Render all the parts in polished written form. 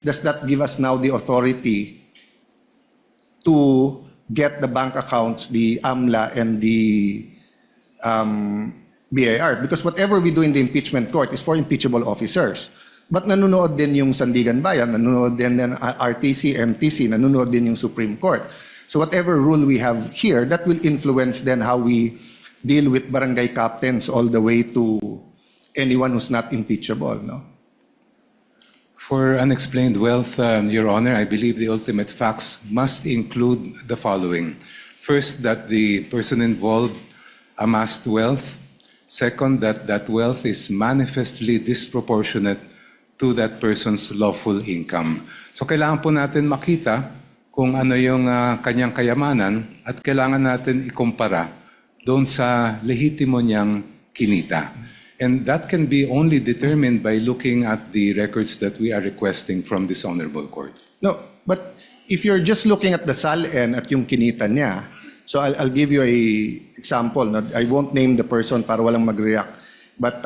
does that give us now the authority to get the bank accounts, the AMLA and the BIR? Because whatever we do in the impeachment court is for impeachable officers. But nanonood din yung Sandigan Bayan, nanonood din ng RTC, MTC, nanonood din yung Supreme Court. So whatever rule we have here, that will influence then how we deal with barangay captains all the way to anyone who's not impeachable, no? For unexplained wealth, Your Honor, I believe the ultimate facts must include the following. First, that the person involved amassed wealth. Second, that that wealth is manifestly disproportionate to that person's lawful income. So kailangan po natin makita kung ano yung kanyang kayamanan at kailangan natin ikumpara doon sa lehitimo niyang kinita. And that can be only determined by looking at the records that we are requesting from this honorable court. No, but if you're just looking at the SALN at yung kinita niya, so I'll give you a example. No? I won't name the person para walang mag-react. But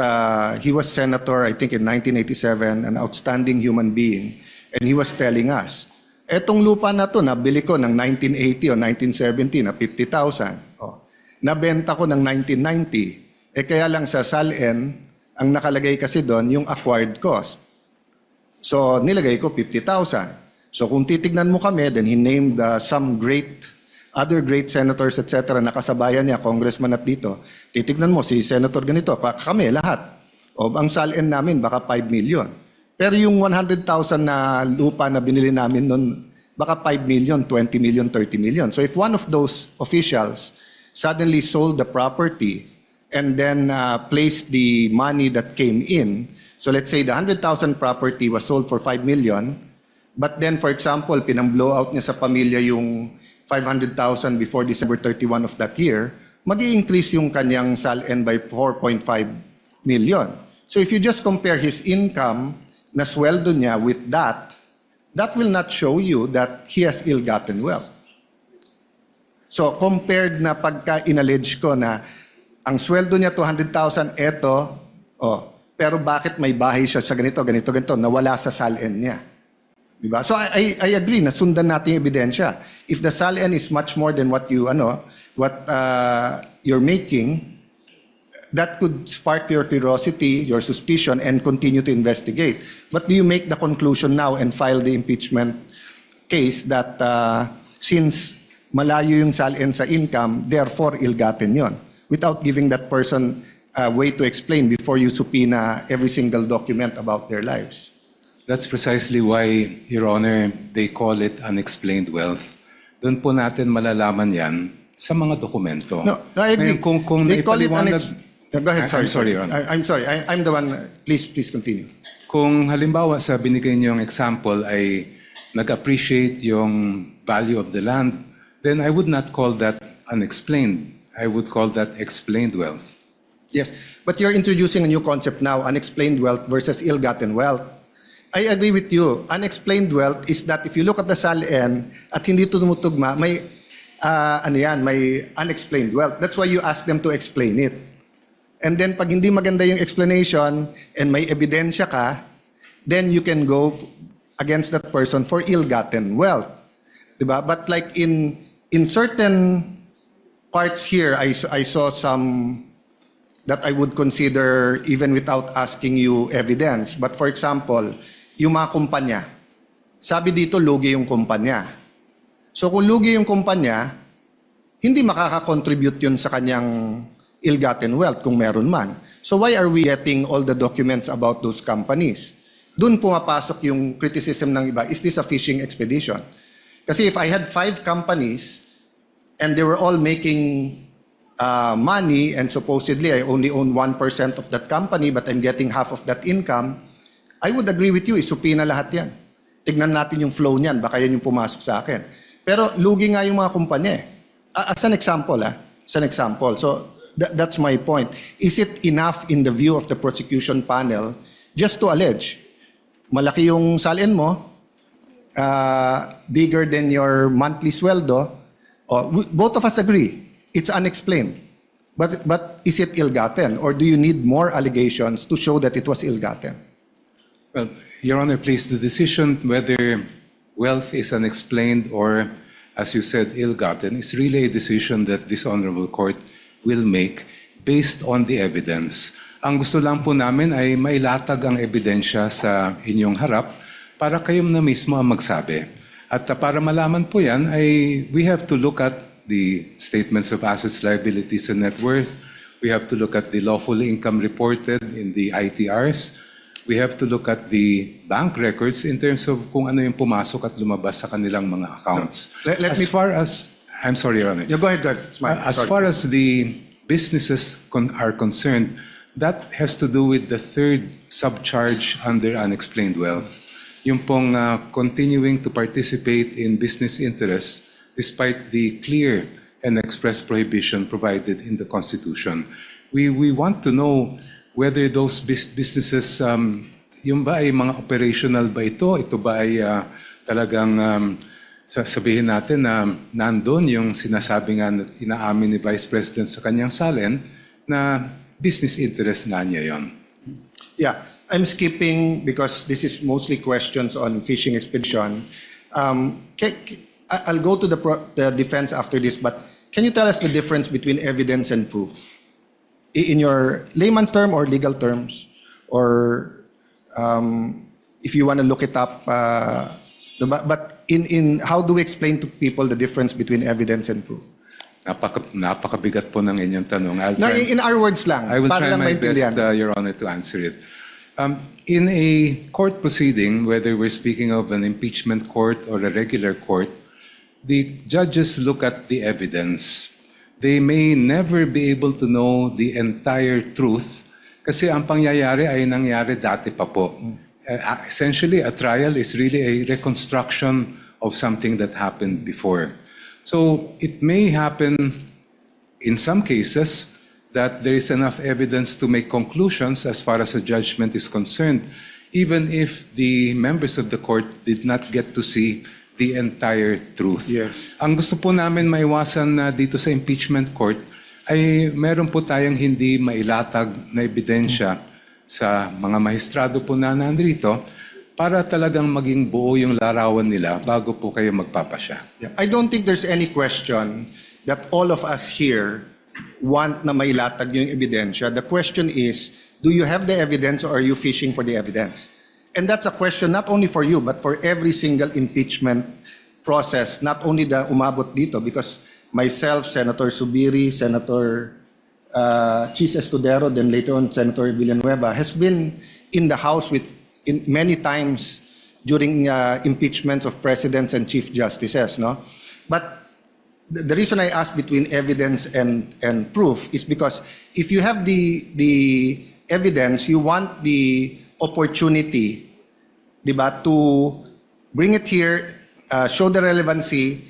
he was senator, I think in 1987, an outstanding human being. And he was telling us, etong lupa na to, nabili ko ng 1980 o 1970 na 50,000. Oh, nabenta ko ng 1990. Kaya lang sa SALN, ang nakalagay kasi doon yung acquired cost. So nilagay ko 50,000. So kung titignan mo kami, then he named some other great senators, etc. Nakasabayan niya, congressman at dito. Titignan mo, si senator ganito, kami lahat. O ang SALN namin, baka 5 million. Pero yung 100,000 na lupa na binili namin noon, baka 5 million, 20 million, 30 million. So if one of those officials suddenly sold the property and then placed the money that came in, so let's say the 100,000 property was sold for 5 million, but then for example, pinang-blow out niya sa pamilya yung 500,000 before December 31 of that year, mag-i-increase yung kanyang SALN by 4.5 million. So if you just compare his income na sweldo niya with that, that will not show you that he has ill-gotten wealth. So compared na pagka inallege ko na ang sweldo niya 200,000, eto, pero bakit may bahay siya sa ganito, ganito, ganito, nawala sa SALN niya. Diba? So I agree na sundan natin yung ebidensya. If the SALN is much more than what you're making, that could spark your curiosity, your suspicion, and continue to investigate. But do you make the conclusion now and file the impeachment case that since malayo yung SALN sa income, therefore ill-gotten yon, without giving that person a way to explain before you subpoena every single document about their lives? That's precisely why, Your Honor, they call it unexplained wealth. Doon po natin malalaman yan sa mga dokumento. No, I agree. Ngayon, kung they call it Go ahead, sorry. I'm sorry, Your Honor. I'm sorry. I'm the one. Please continue. Kung halimbawa sa binigay niyong example ay nag-appreciate yung value of the land, then I would not call that unexplained. I would call that explained wealth. Yes, but you're introducing a new concept now, unexplained wealth versus ill-gotten wealth. I agree with you. Unexplained wealth is that if you look at the SALN at hindi tumutugma, may may unexplained wealth. That's why you ask them to explain it. And then pag hindi maganda yung explanation and may ebidensya ka, then you can go against that person for ill-gotten wealth. Diba? But like in certain parts here, I saw some that I would consider even without asking you evidence. But for example, yung mga kumpanya, sabi dito lugi yung kumpanya. So kung lugi yung kumpanya, hindi makaka-contribute yun sa kanyang ill-gotten wealth kung meron man. So why are we getting all the documents about those companies? Doon pumapasok yung criticism ng iba, is this a fishing expedition? Kasi if I had 5 companies and they were all making money and supposedly I only own 1% of that company but I'm getting half of that income, I would agree with you, isupina lahat yan. Tignan natin yung flow niyan, baka yan yung pumasok sa akin. Pero lugi nga yung mga kumpanya. As an example, So that's my point. Is it enough in the view of the prosecution panel just to allege, malaki yung SALN mo, bigger than your monthly sweldo? Both of us agree, it's unexplained. But is it ill-gotten? Or do you need more allegations to show that it was ill-gotten? Well, Your Honor, please, the decision whether wealth is unexplained or, as you said, ill-gotten is really a decision that this Honorable Court will make based on the evidence. Ang gusto lang po namin ay mailatag ang ebidensya sa inyong harap para kayong na mismo ang magsabi. At para malaman po yan, we have to look at the statements of assets, liabilities, and net worth. We have to look at the lawful income reported in the ITRs. We have to look at the bank records in terms of kung ano yung pumasok at lumabas sa kanilang mga accounts. I'm sorry, Your Honor. Yeah, go ahead, It's mine. As Sorry. far as the businesses are concerned, that has to do with the third subcharge under unexplained wealth. Yung pong continuing to participate in business interests despite the clear and express prohibition provided in the Constitution. We want to know whether those businesses, yung ba ay mga operational ba ito? Ito ba ay talagang sabihin natin na nandun yung sinasabi nga na inaamin ni Vice President sa kanyang salin na business interest nga niya yon. Yeah, I'm skipping because this is mostly questions on fishing expedition. I'll go to the defense after this, but can you tell us the difference between evidence and proof? In your layman's term or legal terms, or if you want to look it up, but in how do we explain to people the difference between evidence and proof? Napakabigat po ng inyong tanong. In our words lang, I will para try lang my maintindihan. best, Your Honor, to answer it. In a court proceeding, whether we're speaking of an impeachment court or a regular court, the judges look at the evidence. They may never be able to know the entire truth kasi ang pangyayari ay nangyari dati pa po. Essentially, a trial is really a reconstruction of something that happened before. So it may happen in some cases that there is enough evidence to make conclusions as far as a judgment is concerned, even if the members of the court did not get to see the entire truth. Yes. Ang gusto po namin maiwasan na dito sa impeachment court ay meron po tayong hindi mailatag na ebidensya sa mga maestrado po na nandito para talagang maging buo yung larawan nila bago po kayo magpapasya. Yeah. I don't think there's any question that all of us here want na mailatag yung ebidensya. The question is, do you have the evidence or are you fishing for the evidence? And that's a question not only for you, but for every single impeachment process, not only the umabot dito, because myself, Senator Subiri, Senator Chis Escudero, then later on Senator Villanueva, has been in the House many times during impeachments of presidents and chief justices. No? But the reason I ask between evidence and proof is because if you have the evidence, you want the opportunity, diba, to bring it here, show the relevancy,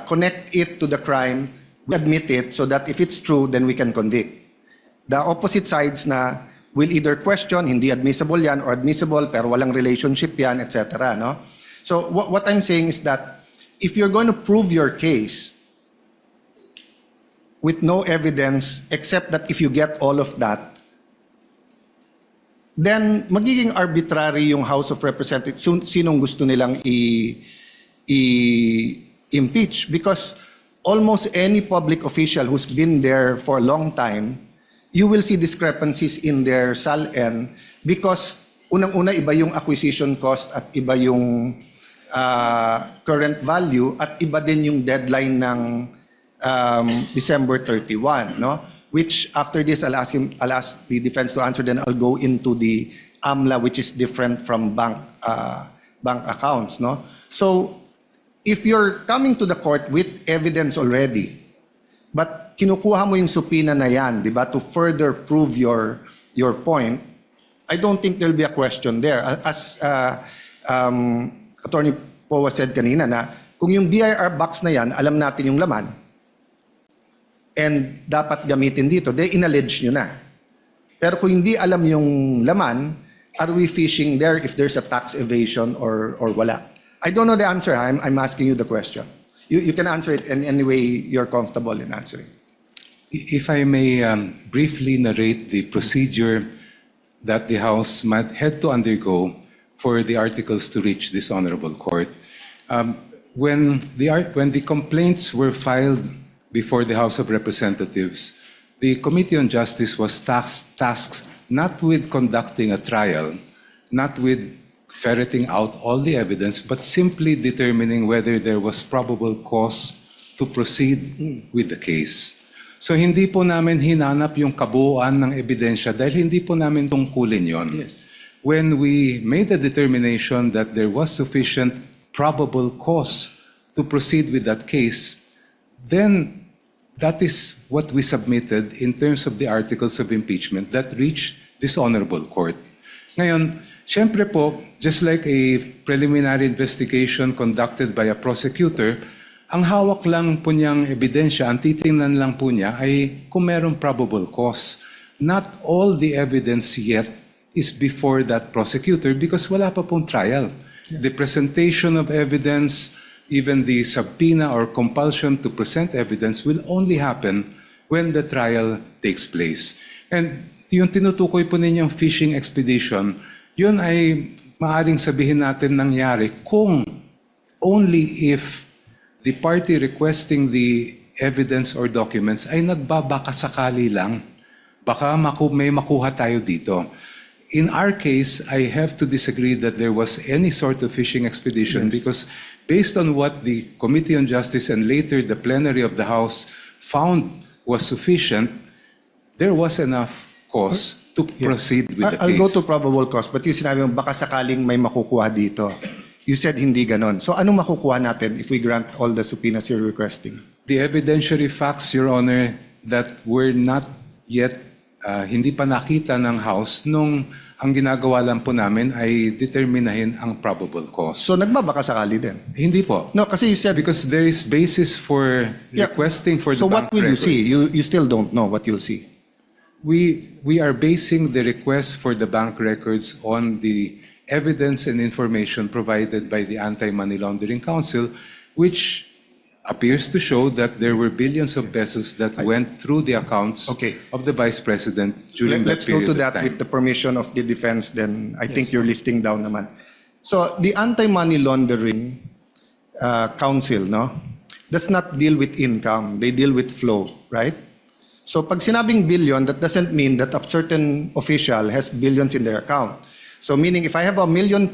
connect it to the crime, admit it, so that if it's true, then we can convict. The opposite sides na will either question, hindi admissible yan, or admissible pero walang relationship yan, etc. No? So what I'm saying is that if you're going to prove your case with no evidence, except that if you get all of that, then magiging arbitrary yung House of Representatives, sinong gusto nilang i-impeach, because almost any public official who's been there for a long time, you will see discrepancies in their SALN because unang-una iba yung acquisition cost at iba yung current value at iba din yung deadline ng December 31, no? Which after this I'll ask the defense to answer, then I'll go into the AMLA, which is different from bank accounts, no? So if you're coming to the court with evidence already, but kinukuha mo yung subpoena na yan, di ba, to further prove your point, I don't think there'll be a question there. As Attorney Powa said kanina na kung yung BIR box na yan, alam natin yung laman, and dapat gamitin dito, they inallege nyo na. Pero kung hindi alam yung laman, are we fishing there if there's a tax evasion or wala? I don't know the answer. I'm asking you the question. You can answer it in any way you're comfortable in answering. If I may briefly narrate the procedure that the House might had to undergo for the articles to reach this honorable court. When the complaints were filed before the House of Representatives, the Committee on Justice was tasked not with conducting a trial, not with ferreting out all the evidence, but simply determining whether there was probable cause to proceed with the case. So hindi po namin hinanap yung kabuuan ng ebidensya dahil hindi po namin tungkulin yon. Yes. When we made the determination that there was sufficient probable cause to proceed with that case, then that is what we submitted in terms of the articles of impeachment that reached this honorable court. Ngayon, syempre po, just like a preliminary investigation conducted by a prosecutor, ang hawak lang po niyang ebidensya, ang titingnan lang po niya ay kung merong probable cause. Not all the evidence yet is before that prosecutor because wala pa pong trial. The presentation of evidence, even the subpoena or compulsion to present evidence will only happen when the trial takes place. And yung tinutukoy po ninyong fishing expedition, yun ay maaring sabihin natin nangyari kung only if the party requesting the evidence or documents ay nagbabaka sakali lang. Baka may makuha tayo dito. In our case, I have to disagree that there was any sort of fishing expedition because based on what the Committee on Justice and later the plenary of the House found was sufficient, there was enough cause to proceed with the I'll case. go to probable cause, but yung sinabi mo, baka sakaling may makukuha dito. You said hindi ganon. So anong makukuha natin if we grant all the subpoenas you're requesting? The evidentiary facts, Your Honor, that were not yet, hindi pa nakita ng House nung ang ginagawa lang po namin ay determinahin ang probable cause. So nagbabaka sakali din? Hindi po. No, kasi you said... Because there is basis for Yeah. requesting for So the what bank will you records. see? You still don't know what you'll see. We are basing the request for the bank records on the evidence and information provided by the Anti-Money Laundering Council, which appears to show that there were billions of pesos that went through the accounts Okay. of the Vice President during that Let's go period to that of time. with the permission of the defense, then I think you're listing down naman. So the Anti-Money Laundering Council, no, does not deal with income. They deal with flow, right? So pag sinabing billion, that doesn't mean that a certain official has billions in their account. So meaning if I have ₱1 million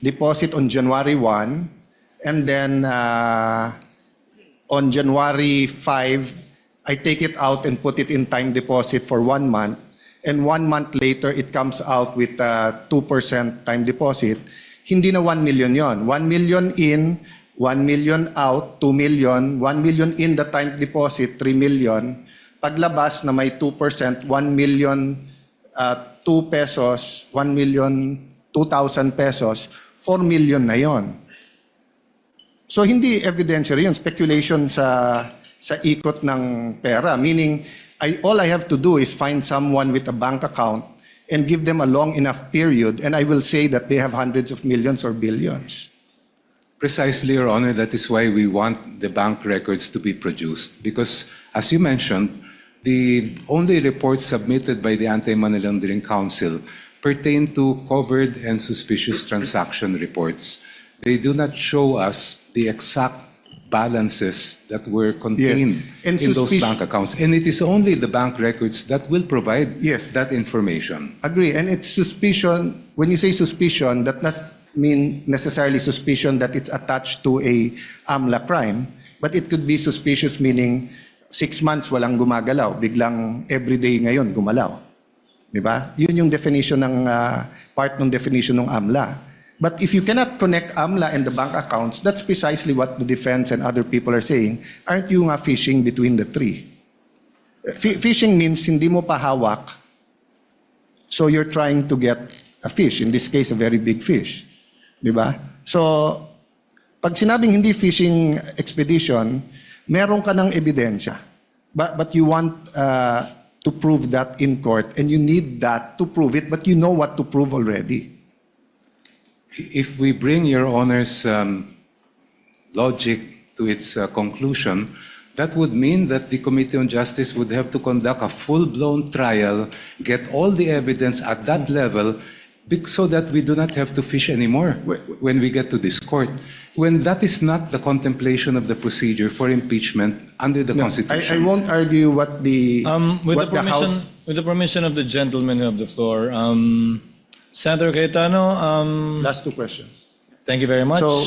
deposit on January 1, and then on January 5, I take it out and put it in time deposit for 1 month, and 1 month later it comes out with 2% time deposit, hindi na 1 million yon. 1 million in, 1 million out, 2 million, 1 million in the time deposit, 3 million. Paglabas na may 2%, 1 million 2 pesos, 1 million 2,000 pesos, 4 million na yon. So hindi evidentiary yun, speculation sa ikot ng pera. Meaning, all I have to do is find someone with a bank account and give them a long enough period, and I will say that they have hundreds of millions or billions. Precisely, Your Honor, that is why we want the bank records to be produced. Because, as you mentioned, the only reports submitted by the Anti-Money Laundering Council pertain to covered and suspicious transaction reports. They do not show us the exact balances that were contained And in those bank accounts. And it is only the bank records that will provide Yes. that information. Agree. And it's suspicion. When you say suspicion, that does mean necessarily suspicion that it's attached to a AMLA crime, but it could be suspicious meaning 6 months walang gumagalaw, biglang everyday ngayon gumalaw. Di ba? Yun yung definition ng part ng definition ng AMLA. But if you cannot connect AMLA and the bank accounts, that's precisely what the defense and other people are saying. Aren't you nga fishing between the three? Fishing means hindi mo pa hawak, so you're trying to get a fish, in this case a very big fish. Di ba? So, pag sinabing hindi fishing expedition, meron ka ng ebidensya. But you want to prove that in court, and you need that to prove it, but you know what to prove already. If we bring Your Honor's logic to its conclusion, that would mean that the Committee on Justice would have to conduct a full-blown trial, get all the evidence at that level, so that we do not have to fish anymore when we get to this court. When that is not the contemplation of the procedure for impeachment under the No, I Constitution. won't argue what the With what the the permission, House. with the permission of the gentleman of the floor, Senator Cayetano, Last two questions. thank you very much. So,